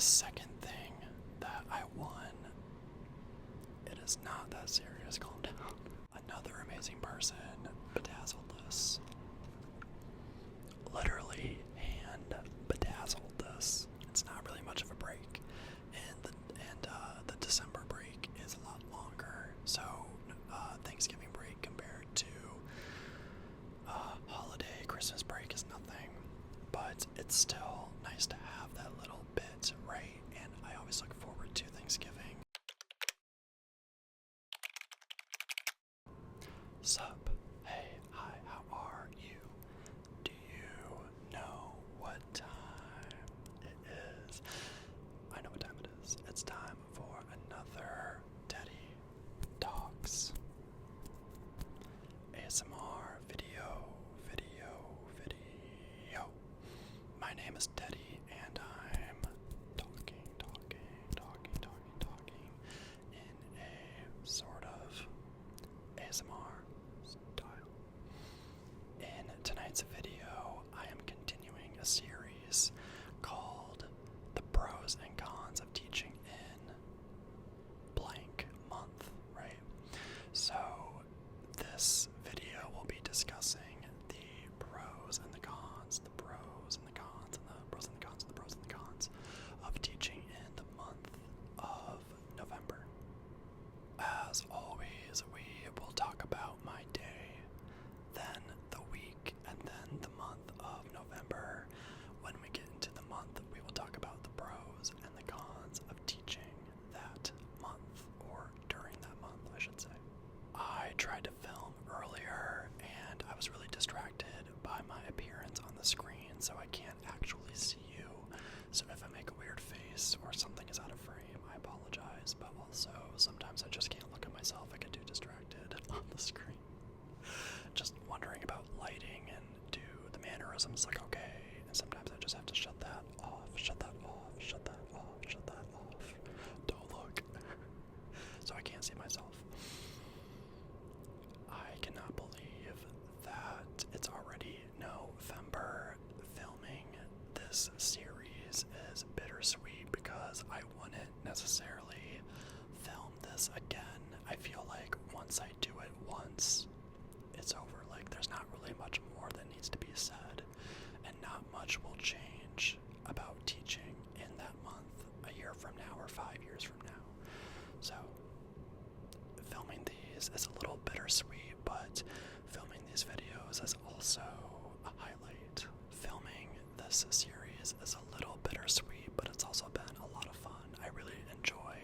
second thing that I won. It is not that serious, calm down. Another amazing person bedazzled this. Literally hand bedazzled this. It's not really much of a break. And the December break is a lot longer. So Thanksgiving break compared to holiday, Christmas break is nothing. But it's still nice to have that little bit, right? And I always look forward to Thanksgiving. Sup? Hey, hi, how are you? Do you know what time it is? I know what time it is. It's time for another Teddy Talks ASMR video. My name is Teddy and I'm talking in a sort of ASMR style. In tonight's video, I am continuing a series called The Pros and Cons of Teaching in blank month, right? So this video will be discussing the pros and the cons, the pros and the cons, and the pros and the cons, and the pros and the cons of teaching in the month of November. As always, we will talk about my day, then the week, and then the month of November. When we get into the month, we will talk about the pros and the cons of teaching that month, or during that month, I should say. I tried to film earlier, and I was really distracted by my appearance on the screen, so I can't actually see you. So if I make a weird face or something is out of frame, I apologize, but also sometimes I just can't look at myself. I get too distracted on the screen. Just wondering about lighting and do the mannerisms like okay, and sometimes I just have to shut that off, shut that off, shut that off, shut that off. Don't look. So I can't see myself. I cannot believe that it's already November. Filming this series is bittersweet because I wouldn't necessarily film this again. I feel like once I do it once, it's over. Like there's not really much more that needs to be said, and not much will change about teaching in that month a year from now or 5 years from now. So filming these is a little bittersweet, but filming these videos is also a highlight. Filming this series is a little bittersweet, but it's also been a lot of fun. I really enjoy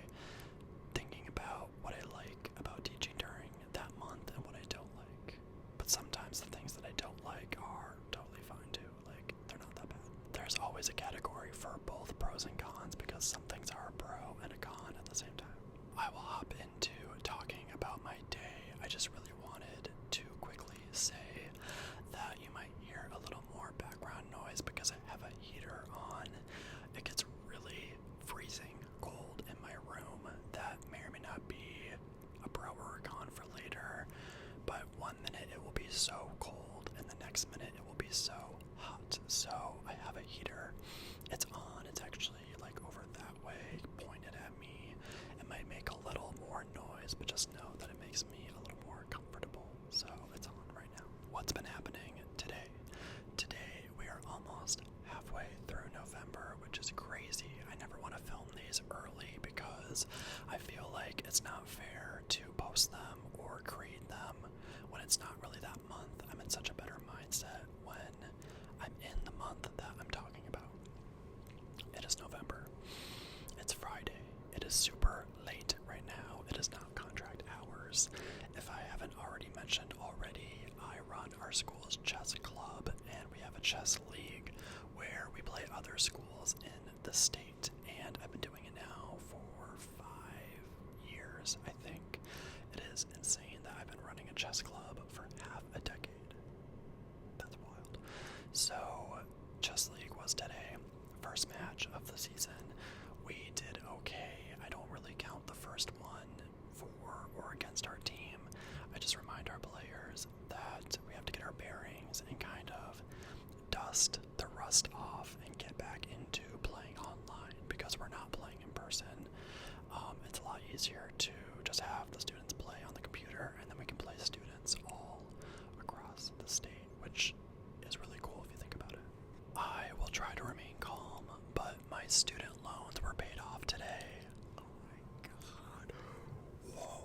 thinking about what I like about teaching during that month and what I don't like. But sometimes the things that I don't like are totally fine too. Like, they're not that bad. There's always a category for both pros and cons because some things are a pro and a con at the same time. I will hop into talking about my day. I just really wanted to quickly say that you might hear a little more background noise because I have a heater on. It gets really freezing cold in my room. That may or may not be a pro or a con for later, but one minute it will be so cold and the next minute it will be so hot. So I have a heater. It's on. It's actually like over that way, pointed at me. It might make a little more noise, but just know that it makes me a little more comfortable. So it's on right now. What's been happening today? Today we are almost halfway through November, which is crazy. I never want to film these early because I feel like it's not fair to post them or create them when it's not really that month. I'm in such a better mindset when I'm in the month that I'm talking about. It is November. It's Friday. It is super late right now. It is not contract hours. If I haven't already mentioned already, I run our school's chess club, and we have a chess league where we play other schools in the state, and I've been doing it now for 5 years, I think. It is insane that I've been running a chess club for half a decade. That's wild. So, chess league was today. First match of the season. We did okay. I don't really count the first one for or against our team. I just remind our players that we have to get our bearings and kind of dust the rust off and get back into playing online because we're not student loans were paid off today. Oh my god. Whoa.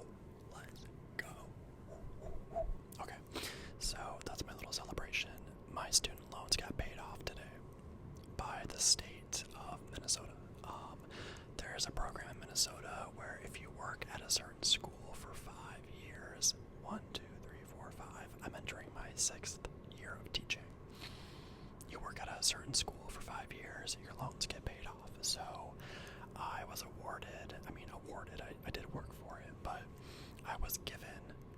Let's go. Okay, so that's my little celebration. My student loans got paid off today by the state of Minnesota. There's a program in Minnesota where if you work at a certain school for 5 years, 1, 2, 3, 4, 5, I'm entering my 6th year of teaching. You work at a certain school for 5 years, your loans get paid off. So I was I did work for it, but I was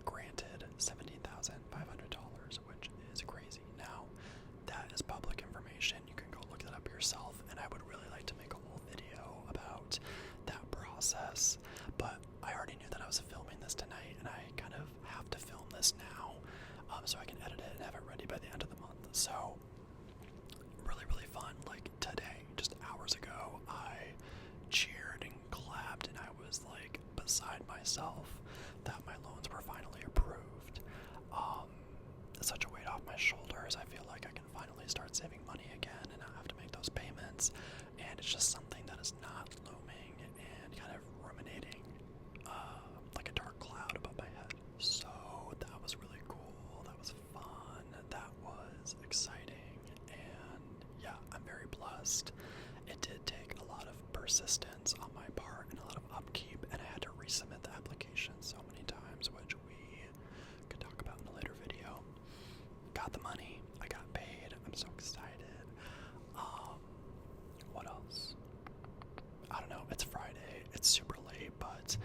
granted $17,500, which is crazy. Now, that is public information. You can go look that up yourself, and I would really like to make a whole video about that process, but I already knew that I was filming this tonight, and I kind of have to film this now, so I can edit it and have it ready by the end of the month. So, really, really fun. Like today, just hours ago, I cheered and clapped, and I was like beside myself that my loans were finally approved. Such a weight off my shoulders. I feel like I can finally start saving money again and not have to make those payments. And it's just something that is not looming and kind of ruminating like a dark cloud above my head. So that was really cool. That was fun. That was exciting. And yeah, I'm very blessed. It did take a lot of persistence on my part and a lot of upkeep, and I had to resubmit the application so many times, which we could talk about in a later video. Got the money. I got paid. I'm so excited. What else? I don't know. It's Friday. It's super late, but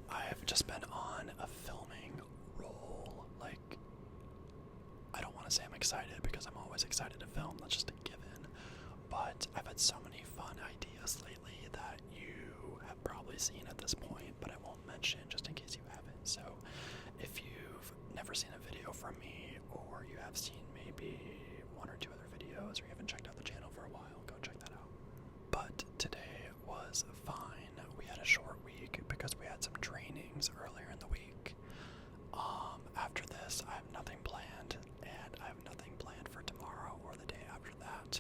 I've just been on a filming roll. Like, I don't want to say I'm excited because I'm always excited to film. That's just a given. But I've had so many fun ideas lately that you have probably seen at this point, but I won't mention just in case you haven't. So if you've never seen a video from me, or you have seen maybe 1 or 2 other videos, or you haven't checked out the channel for a while, go check that out. But today was fine. We had a short week because we had some trainings earlier in the week. After this, I have nothing planned, and I have nothing planned for tomorrow or the day after that,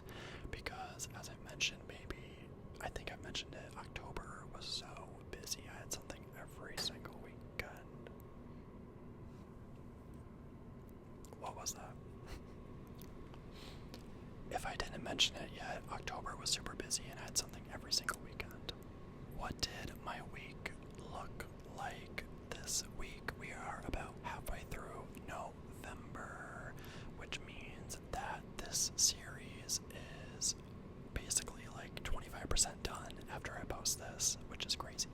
because as I mentioned, I think I mentioned it, October was so busy. I had something every single weekend. What was that? If I didn't mention it yet, October was super busy and I had something every single weekend. What did my week look like this week? We are about halfway through November, which means that this series is basically like 25% done after I post this, which is crazy.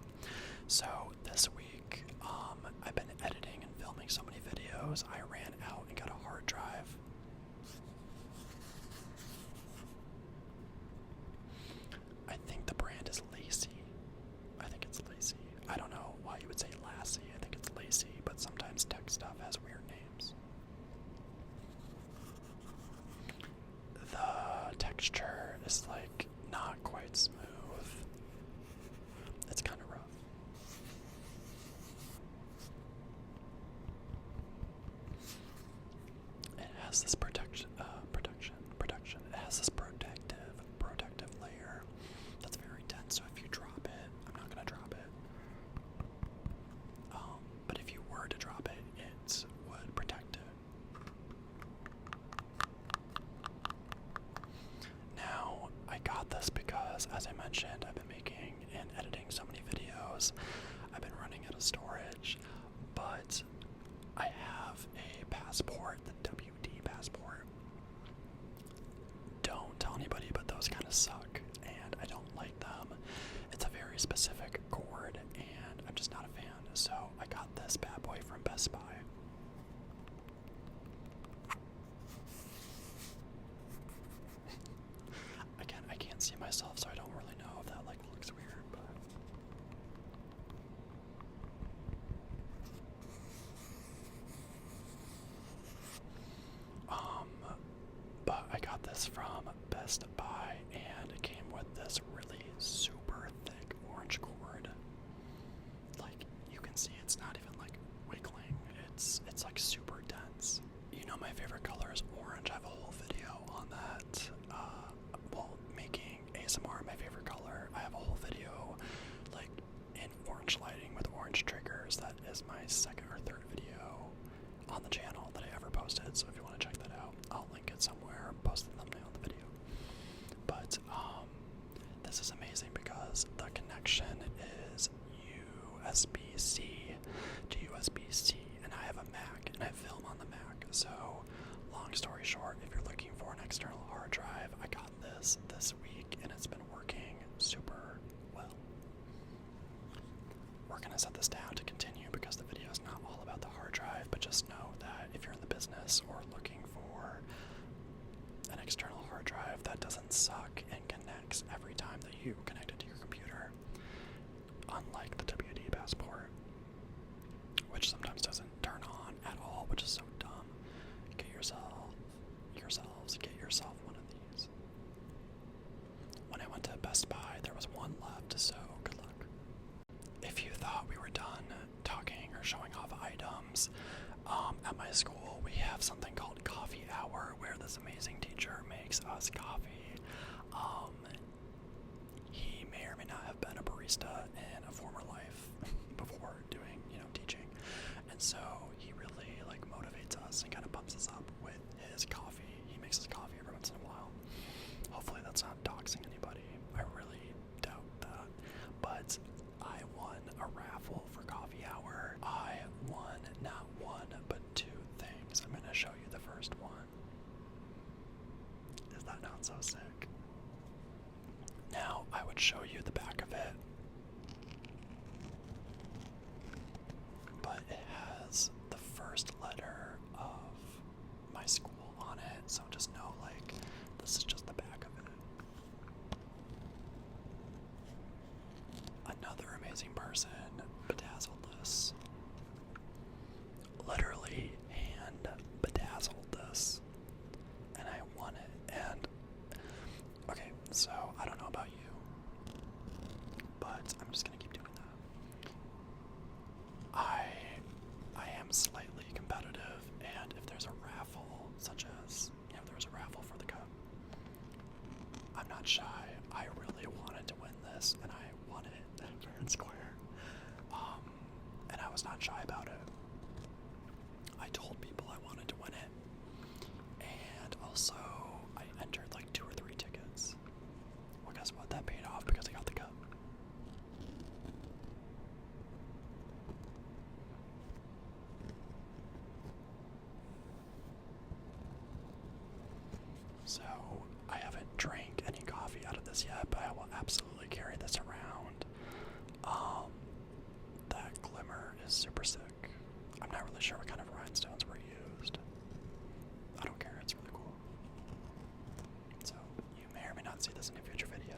So this week, I've been editing and filming so many videos. I ran out and got a hard drive. I think the brand is Lacy. I think it's Lacy. I don't know why you would say Lassie. I think it's Lacy, but sometimes tech stuff has weird names. The texture is like not quite smooth. It's kind of rough. It has this protection. It has this protective layer that's very dense. So if you drop it, I'm not gonna drop it. But if you were to drop it, it would protect it. Now, I got this because, as I mentioned, I've been making and editing so many videos. I've been running out of storage, but I have a passport, the WD passport. Don't tell anybody, but those kind of suck, and I don't like them. It's a very specific cord, and I'm just not a fan. So I got this bad boy from Best Buy. Again, I can't see myself, so I don't really know if that like looks weird, but I got this from Best Buy, and it came with this really super thick orange cord. Like, you can see it's not even like wiggling. going to set this down to continue because the video is not all about the hard drive, but just know that if you're in the business or looking for an external hard drive that doesn't suck and connects every time that you connect it to your computer, unlike the WD Passport, which sometimes doesn't turn on at all, which is so dumb, get yourself one of these. When I went to Best Buy, there was one left, so good luck. If you thought we were done talking or showing off items, at my school we have something called coffee hour, where this amazing teacher makes us coffee. He may or may not have been a barista in a former life before doing, teaching, and so he really motivates us and kind of pumps us up with his coffee. He makes us coffee every once in a while. Hopefully that's not doxing anybody. I really doubt that. But I won a raffle for coffee hour. I won not one, but two things. I'm going to show you the first one. Is that not so sick? Now, I would show you the back of it, but it has the first letter of my school on it, so just know, this is just the back of it. Another amazing person bedazzled this. Literally hand bedazzled this, and I won it. And okay, so I don't know about you, but I'm just gonna keep doing that. I am slightly competitive, and if there's a raffle, such as there was a raffle for the cup, I'm not shy. I really wanted to win this, and I won it fair and square. And I was not shy about it. I told people I wanted to win it, and also I entered 2 or 3 tickets. Well, guess what? That paid off because I got the cup. So, I haven't drank any coffee out of this yet, but I will absolutely carry this around. That glimmer is super sick. I'm not really sure what kind of rhinestones were used. I don't care, it's really cool. So, you may or may not see this in a future video.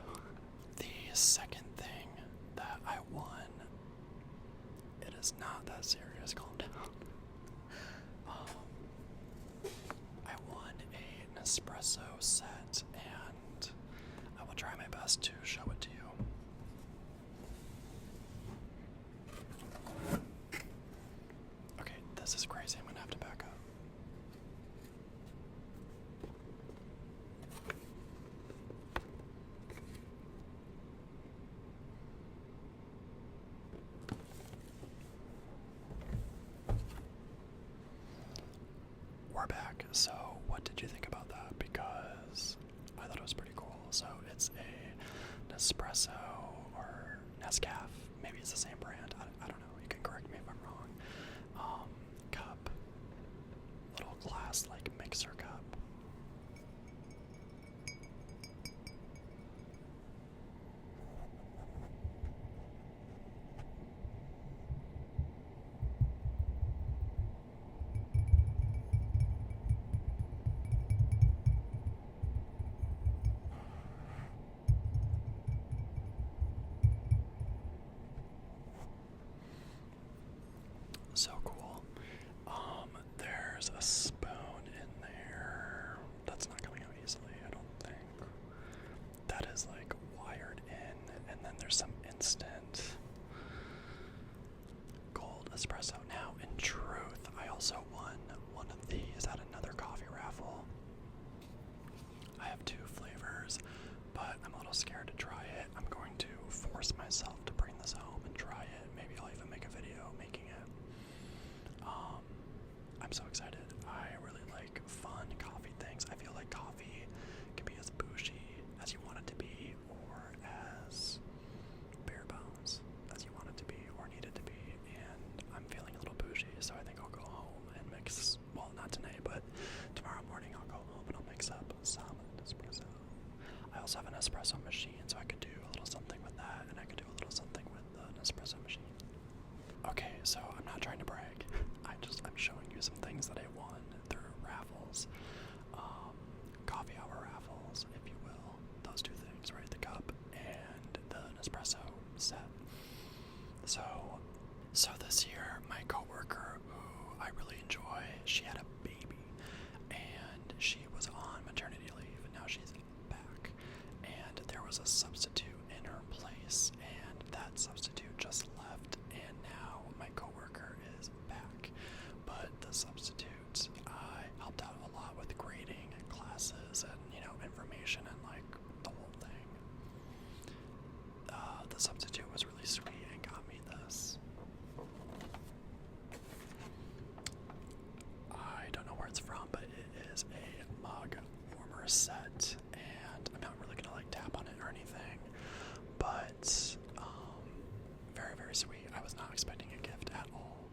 The second thing that I won, it is not that serious, calm down. I won a Nespresso set, and I will try my best to show it to you. Okay, this is crazy. I'm gonna have to back up. We're back. So, what did you think about that? Because I thought it was pretty cool. So, it's a Nespresso or Nescafe. Maybe it's the same brand. I don't know. You can correct me if I'm wrong. Cup. Little glass mixer cup. So cool. There's a spoon in there. That's not coming out easily, I don't think. That is wired in, and then there's some instant cold espresso. Now, in truth, I also won one of these at another coffee raffle. I have 2 flavors, but I'm a little scared to try it. I'm going to force myself to bring this home and try it. Maybe I'll even make a video making it. I'm so excited. I really like fun coffee things. I feel like coffee can be as bougie as you want it to be, or as bare bones as you want it to be or need it to be. And I'm feeling a little bougie, so I think I'll go home and mix, well, not tonight, but tomorrow morning I'll go home and I'll mix up some espresso. I also have an espresso machine, substitute was really sweet and got me this. I don't know where it's from, but it is a mug warmer set, and I'm not really gonna like tap on it or anything, but very, very sweet. I was not expecting a gift at all.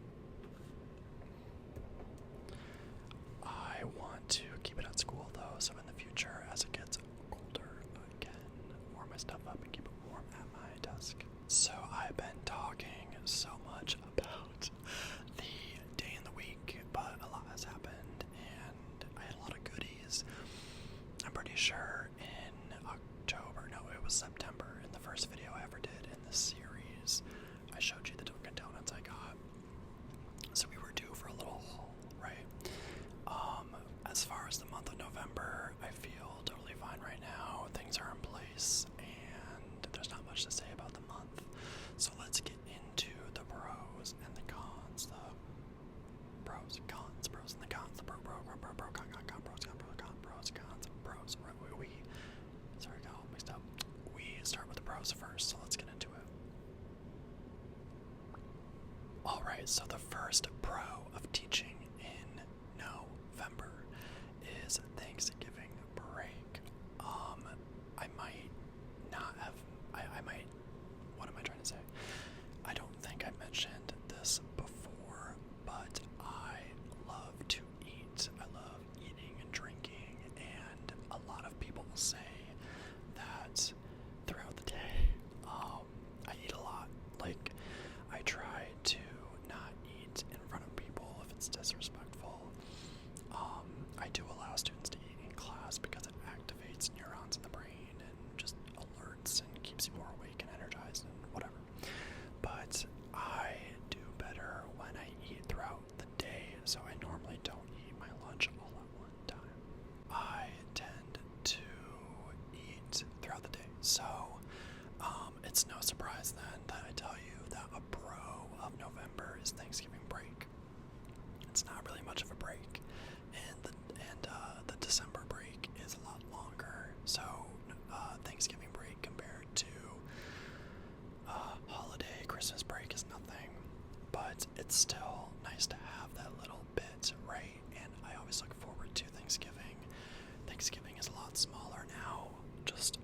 I want to keep it at school though, so in the future, as it gets colder, I can warm my stuff up and keep it warm at my desk. So I've been talking so much about the day in the week, but a lot has happened, and I had a lot of goodies. I'm pretty sure in October, no, it was September, in the first video I ever did in this series, I showed you the Dunkin' Donuts I got. So we were due for a little haul, right? As far as the month of November, I feel totally fine right now. Things are in place, and there's not much to say about the month. So let's get into the pros and the cons. The pros and the cons. Pros, con, pros. Sorry, got all mixed up. We start with the pros first, so let's get into it. Alright, so the first pro of teaching in November is Thanksgiving break. I might not have, I might, what am I trying to say? I don't think I mentioned this before, but I love to eat. I love eating and drinking, and a lot of people say that throughout the day, I eat a lot. Like, I try to not eat in front of people if it's disrespectful. I do allow students to eat in class because it activates neurons in the brain and just alerts and keeps you more awake and energized and whatever. But I do better when I eat throughout the day, so I normally don't eat my lunch all at one time. I tend to eat throughout the day, so it's no surprise then that I tell you that a pro of November is Thanksgiving break. It's not really much of a break, and the December break is a lot longer. So Thanksgiving break compared to holiday Christmas break is nothing, but it's still nice to have that little bit, right? And I always look forward to Thanksgiving. Thanksgiving is a lot smaller now, just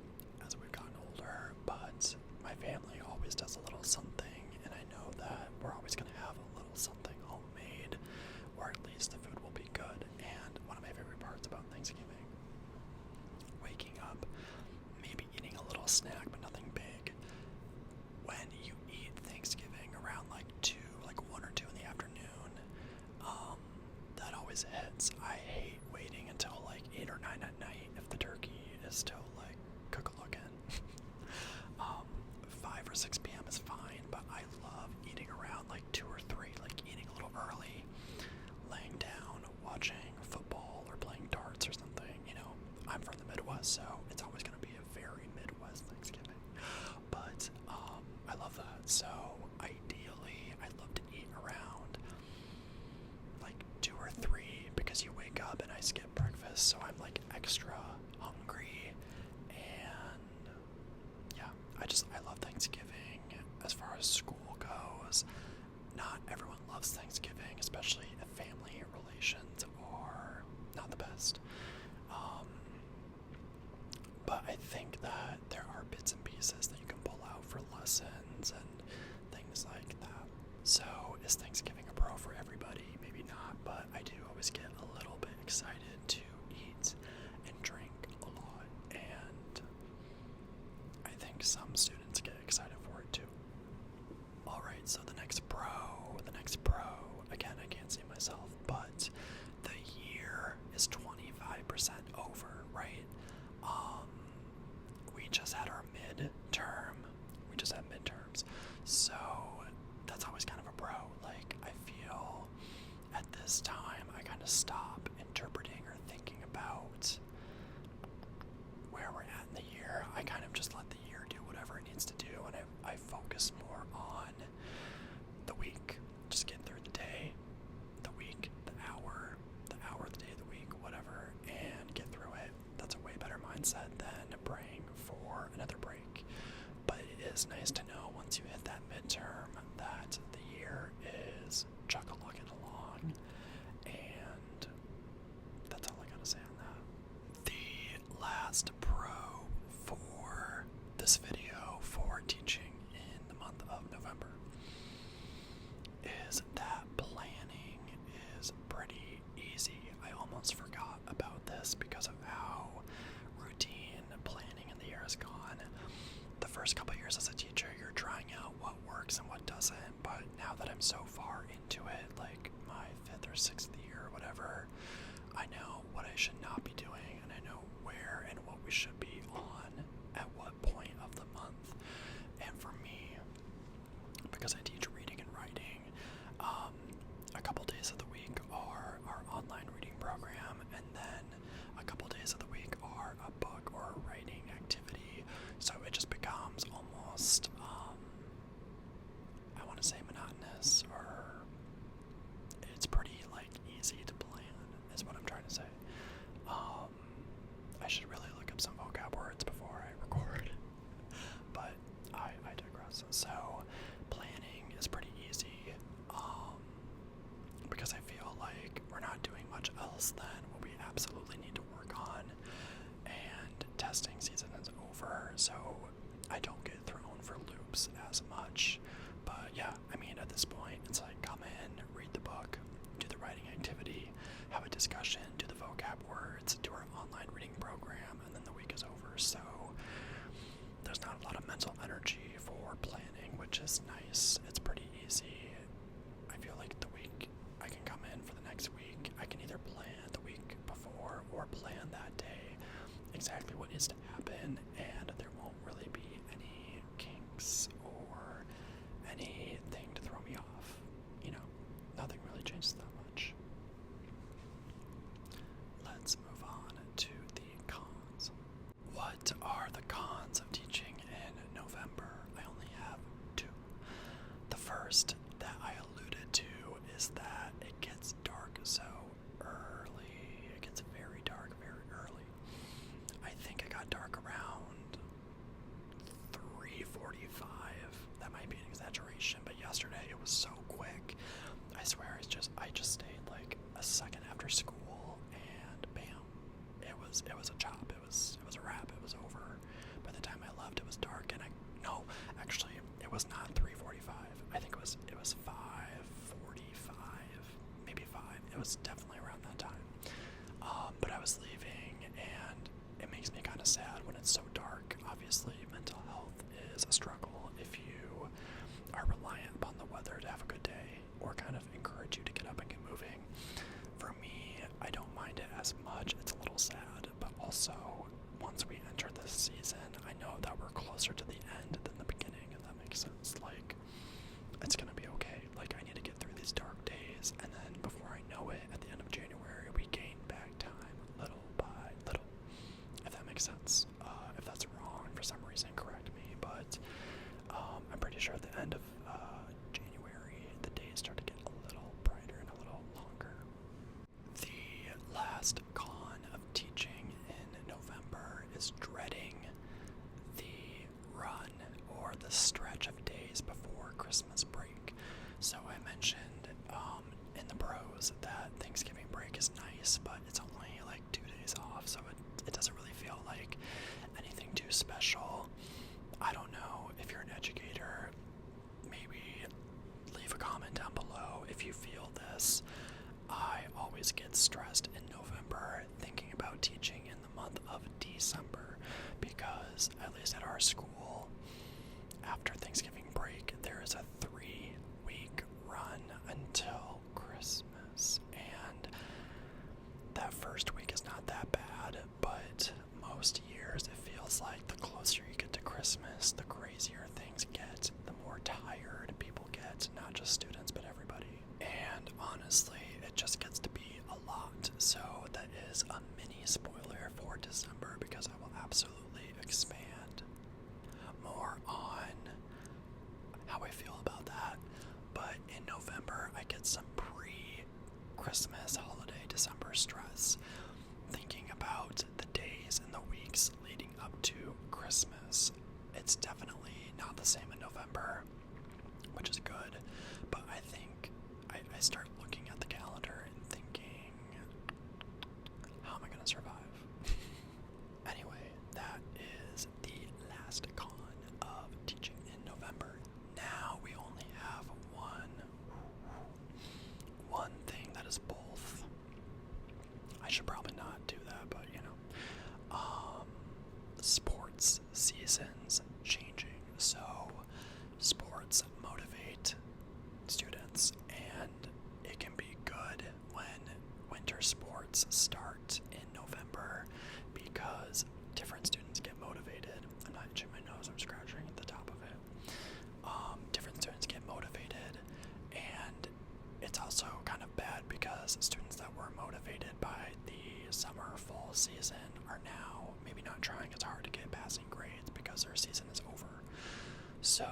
as we've gotten older, but my family always does a little something, and I know that we're always going to have a little something homemade, or at least the food will be good. And one of my favorite parts about Thanksgiving, waking up, maybe eating a little snack, but nothing big. When you eat Thanksgiving around like 1 or 2 in the afternoon, that always hits. I hate waiting until like 8 or 9 at night if the turkey is still like cook-a-looking. 5 or 6 p.m. is fine, but I love eating around like 2 or 3, like eating a little early, laying down, watching football or playing darts or something. You know, I'm from the Midwest, so it's always going to be a very Midwest Thanksgiving. But I love that. So ideally, I'd love to eat around like 2 or 3 because you wake up and I skip breakfast, so I'm like extra hungry. And yeah, I love Thanksgiving. As far as school goes, not everyone loves Thanksgiving, especially if family relations are not the best. But I think that there are bits and pieces that you can pull out for lessons and things like that. So is Thanksgiving a pro for everybody? Maybe not, but I do always get a little bit excited to eat and drink a lot, and I think some students get excited for it too. Alright, so the next pro, again, I can't see myself, but the year is 25% over, right? We just had our midterms, so that's always kind of a pro. Like, I feel at this time I kind of stop interpreting or thinking about where we're at in the year. I kind of just let the year do whatever it needs to do, and I focus more on the week, just getting through the day, the week, the hour, the day, the week, whatever, and get through it. That's a way better mindset than praying for another break. But it is nice to know I'm so far into it, like my 5th or 6th year or whatever. I know what I should not be doing, and I know where and what we should be on at what point of the month. And for me, because I teach reading and writing, a couple days of the week are our online reading program, and then a couple days of the week are a book or a writing activity. So it just becomes almost, I want to say monotonous, or it's pretty like easy to plan, is what I'm trying to say. I should really look up some vocab words before I record, but I digress. So planning is pretty easy, because I feel like we're not doing much else than what we absolutely need to work on, and testing season is over, so I don't get thrown for loops as much. But yeah, I mean, at this point, it's like come in, read the book, do the writing activity, have a discussion, do the vocab words, do our online reading program, and then the week is over. So there's not a lot of mental energy for planning, which is nice. It's pretty easy. I feel like the week I can come in for the next week, I can either plan the week before or plan that day exactly what needs to happen, and there won't really be any kinks or anything to throw me off. You know, nothing really changes that much. Let's move on to the cons. What are the cons of teaching in November? I only have 2. The first that I alluded to is that it gets dark so early. It gets very dark very early. I think it got dark around 3:45. That might be an exaggeration, but yesterday it was so quick. I swear I just stayed like a second after school, and bam, it was a chop. It was a wrap. It was over. By the time I left, it was dark, and actually it was not 3:45. I think it was 5:45, maybe 5. It was definitely around that time. But I was leaving, and it makes me kind of sad when it's so dark. Obviously, mental health is a struggle if you are reliant upon the weather to have a good day, or kind of encourage you to get up and get moving. For me, I don't mind it as much. It's a little sad, but also once we enter this season, I know that we're closer to the end than the beginning, if that makes sense. Like, it's gonna be okay. Like, I need to get through these dark days, and then before I know it, at the end of January, we gain back time little by little, if that makes sense. If that's wrong for some reason, correct me, but I'm pretty sure at the end of January, the days start to get a little brighter and a little longer. The last con of teaching in November is dreading the run or the stretch of days before Christmas break. So I mentioned in the pros that Thanksgiving break is nice, but it's only like 2 days off, so it doesn't really feel like anything too special. I don't know if you're an educator, maybe leave a comment down below if you feel this. I always get stressed in November thinking about teaching in the month of December, because at least at our school, after Thanksgiving break, there is a 3-week run until Christmas, and that first week is not that bad, but most years it feels like the closer you get to Christmas, the crazier things get, the more tired people get, not just students, but everybody. And honestly, it just gets to be a lot. So that is a mini spoiler for December, because I will absolutely expand more on how I feel about that. But in November, I get some pre-Christmas holiday December stress, thinking about the days and the weeks leading up to Christmas. It's definitely not the same in November, which is good, but I think I start looking at the calendar and thinking, how am I going to survive? Anyway, that is the last con of teaching in November. Now we only have one thing that is both. I should probably not do that, but you know. Sports seasons changing. So sports motivate students grades start in November because different students get motivated. I'm not itching my nose, I'm scratching at the top of it. Different students get motivated, and it's also kind of bad because students that were motivated by the summer, fall season are now maybe not trying as hard to get passing grades because their season is over. So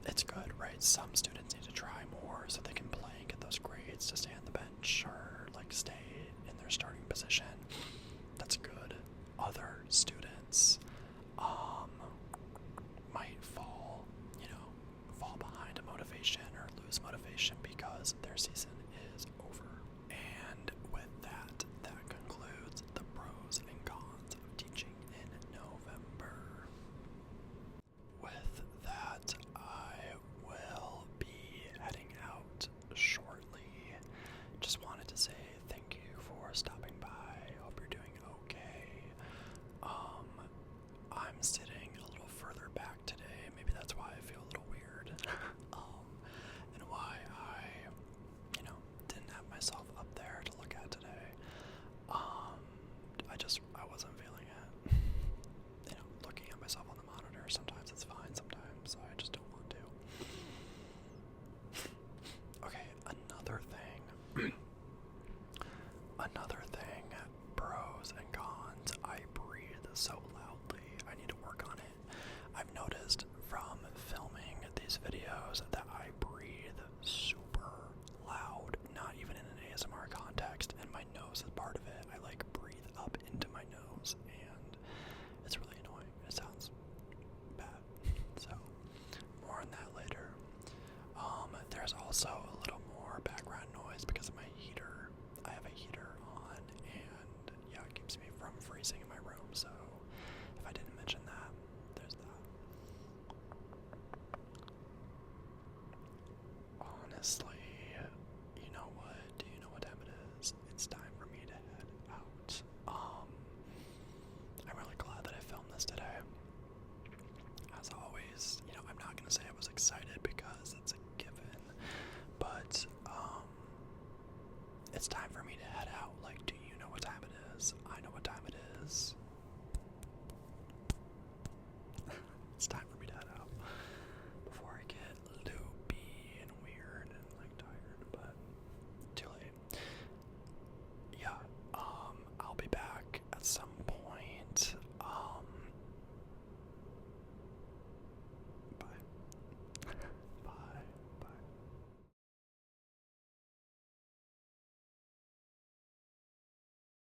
it's good, right? Some students need to try more so they can play and get those grades to stay on the bench or like stay in their starting position. That's good. Other students might fall behind in motivation or lose motivation because their season is over. And with that, that concludes the pros and cons of teaching in November. With that, I will be heading out shortly. Just wanted to say thank you for stopping by. Hope you're doing okay. I'm sitting a little further back today. Maybe that's why I feel a little weird. And why I, didn't have myself up there to look at today. I wasn't feeling it. Looking at myself on the monitor, sometimes it's fine, sometimes I just don't want to. Okay, another thing, pros and cons. I breathe so loudly. I need to work on it. I've noticed from filming these videos that I breathe super loud, not even in an ASMR context, and my nose is part of it. I breathe up into my nose, and it's really annoying. It sounds bad. So, more on that later. There's also